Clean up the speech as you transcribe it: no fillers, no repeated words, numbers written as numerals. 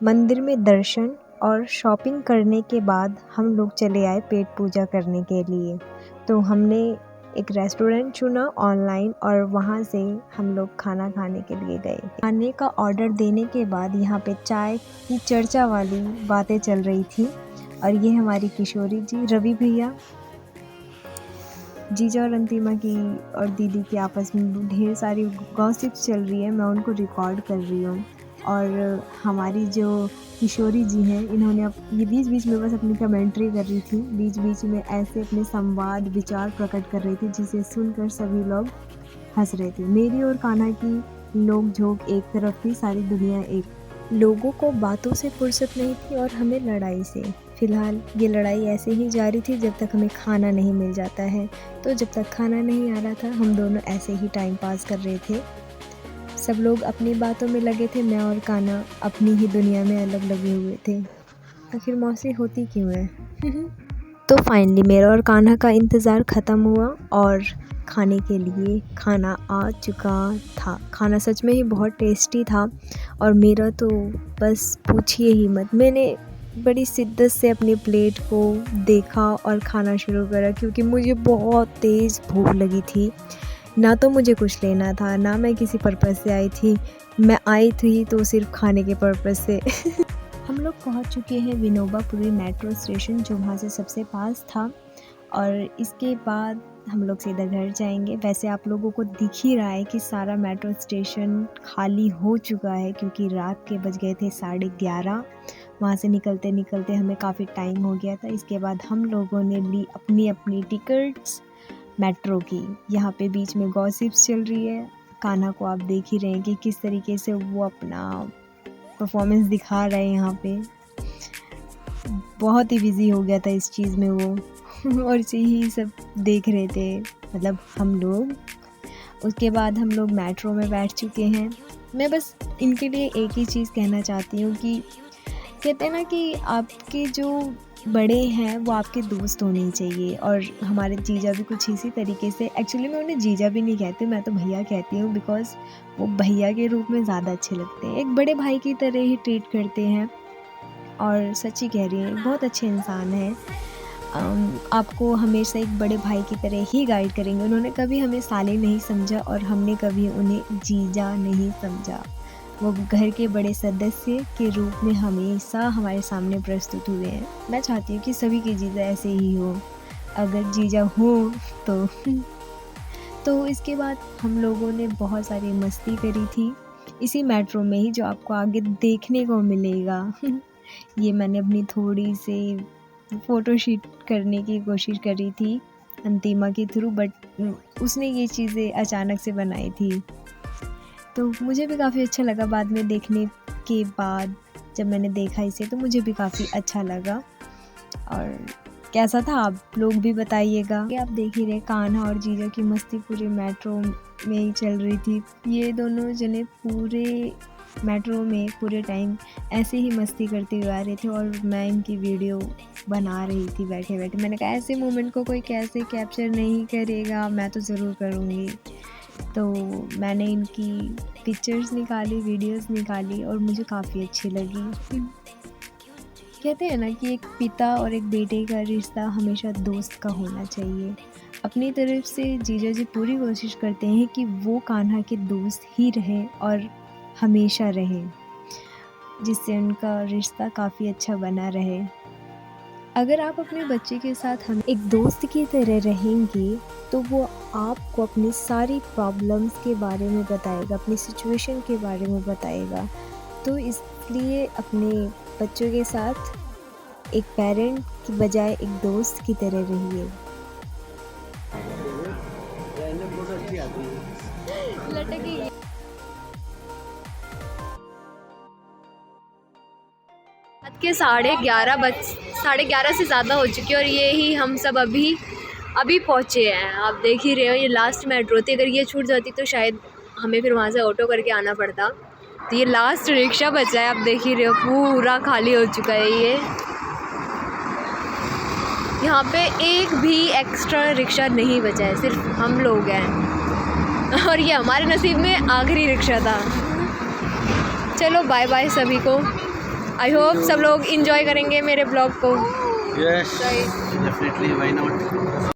मंदिर में दर्शन और शॉपिंग करने के बाद हम लोग चले आए पेट पूजा करने के लिए। तो हमने एक रेस्टोरेंट चुना ऑनलाइन और वहाँ से हम लोग खाना खाने के लिए गए। खाने का ऑर्डर देने के बाद यहाँ पे चाय की चर्चा वाली बातें चल रही थी और ये हमारी किशोरी जी, रवि भैया, जीजा और अंतिमा की और दीदी की आपस में ढेर सारी गॉसिप्स चल रही है। मैं उनको रिकॉर्ड कर रही हूँ और हमारी जो किशोरी जी हैं, इन्होंने ये बीच बीच में बस अपनी कमेंट्री कर रही थी, बीच बीच में ऐसे अपने संवाद विचार प्रकट कर रही थी जिसे सुनकर सभी लोग हंस रहे थे। मेरी और कान्हा की नोक झोंक एक तरफ थी, सारी दुनिया एक। लोगों को बातों से फुर्सत नहीं थी और हमें लड़ाई से। फ़िलहाल ये लड़ाई ऐसे ही जारी थी जब तक हमें खाना नहीं मिल जाता है। तो जब तक खाना नहीं आ रहा था हम दोनों ऐसे ही टाइम पास कर रहे थे। सब लोग अपनी बातों में लगे थे, मैं और कान्हा अपनी ही दुनिया में अलग लगे हुए थे। आखिर मौसी होती क्यों है? तो फाइनली मेरा और कान्हा का इंतज़ार ख़त्म हुआ और खाने के लिए खाना आ चुका था। खाना सच में ही बहुत टेस्टी था और मेरा तो बस पूछिए ही मत। मैंने बड़ी शिद्दत से अपनी प्लेट को देखा और खाना शुरू करा क्योंकि मुझे बहुत तेज़ भूख लगी थी। ना तो मुझे कुछ लेना था, ना मैं किसी पर्पज़ से आई थी। मैं आई थी तो सिर्फ खाने के पर्पज़ से। हम लोग पहुंच चुके हैं विनोबापुरी मेट्रो स्टेशन, जो वहाँ से सबसे पास था और इसके बाद हम लोग सीधा घर जाएंगे। वैसे आप लोगों को दिख ही रहा है कि सारा मेट्रो स्टेशन खाली हो चुका है क्योंकि रात के बज गए थे 11:30। वहाँ से निकलते निकलते हमें काफ़ी टाइम हो गया था। इसके बाद हम लोगों ने ली अपनी अपनी टिकट्स मेट्रो की। यहाँ पे बीच में गॉसिप्स चल रही है। कान्हा को आप देख ही रहे हैं कि किस तरीके से वो अपना परफॉर्मेंस दिखा रहे हैं यहाँ पे। बहुत ही बिजी हो गया था इस चीज़ में वो और इसे ही सब देख रहे थे, मतलब हम लोग। उसके बाद हम लोग मेट्रो में बैठ चुके हैं। मैं बस इनके लिए एक ही चीज़ कहना चाहती हूँ कि कहते हैं ना कि आपके जो बड़े हैं वो आपके दोस्त होने चाहिए और हमारे जीजा भी कुछ इसी तरीके से। एक्चुअली मैं उन्हें जीजा भी नहीं कहती, मैं तो भैया कहती हूँ, बिकॉज़ वो भैया के रूप में ज़्यादा अच्छे लगते हैं। एक बड़े भाई की तरह ही ट्रीट करते हैं और सच्ची कह रही हैं, बहुत अच्छे इंसान हैं। आपको हमेशा एक बड़े भाई की तरह ही गाइड करेंगे। उन्होंने कभी हमें साले नहीं समझा और हमने कभी उन्हें जीजा नहीं समझा। वो घर के बड़े सदस्य के रूप में हमेशा हमारे सामने प्रस्तुत हुए हैं। मैं चाहती हूँ कि सभी के जीजा ऐसे ही हो, अगर जीजा हो तो। तो इसके बाद हम लोगों ने बहुत सारी मस्ती करी थी इसी मेट्रो में ही, जो आपको आगे देखने को मिलेगा। ये मैंने अपनी थोड़ी सी फ़ोटोशूट करने की कोशिश करी थी अंतिमा के थ्रू, बट उसने ये चीज़ें अचानक से बनाई थी। तो मुझे भी काफ़ी अच्छा लगा। बाद में देखने के बाद जब मैंने देखा इसे तो मुझे भी काफ़ी अच्छा लगा। और कैसा था आप लोग भी बताइएगा। आप देख ही रहे कान्हा और जीजा की मस्ती पूरे मेट्रो में ही चल रही थी। ये दोनों जने पूरे मेट्रो में पूरे टाइम ऐसे ही मस्ती करते हुए आ रहे थे और मैं इनकी वीडियो बना रही थी बैठे बैठे। मैंने कहा ऐसे मोमेंट को कोई कैसे कैप्चर नहीं करेगा, मैं तो ज़रूर करूँगी। तो मैंने इनकी पिक्चर्स निकाली, वीडियोस निकाली और मुझे काफ़ी अच्छी लगी। कहते हैं ना कि एक पिता और एक बेटे का रिश्ता हमेशा दोस्त का होना चाहिए। अपनी तरफ से जीजा जी पूरी कोशिश करते हैं कि वो कान्हा के दोस्त ही रहें और हमेशा रहें, जिससे उनका रिश्ता काफ़ी अच्छा बना रहे। अगर आप अपने बच्चे के साथ हम एक दोस्त की तरह रहेंगे तो वो आपको अपनी सारी प्रॉब्लम्स के बारे में बताएगा, अपनी सिचुएशन के बारे में बताएगा। तो इसलिए अपने बच्चों के साथ एक पेरेंट की बजाय एक दोस्त की तरह रहिए। रात के 11:30 से ज़्यादा हो चुकी है और ये ही हम सब अभी पहुँचे हैं। आप देख ही रहे हो, ये लास्ट मेट्रो थी। अगर ये छूट जाती तो शायद हमें फिर वहाँ से ऑटो करके आना पड़ता। तो ये लास्ट रिक्शा बचा है। आप देख ही रहे हो पूरा खाली हो चुका है ये। यहाँ पे एक भी एक्स्ट्रा रिक्शा नहीं बचा है, सिर्फ हम लोग हैं और ये हमारे नसीब में आखिरी रिक्शा था। चलो बाय बाय सभी को। आई होप सब लोग इंजॉय करेंगे मेरे ब्लॉग को। Yes definitely, why not.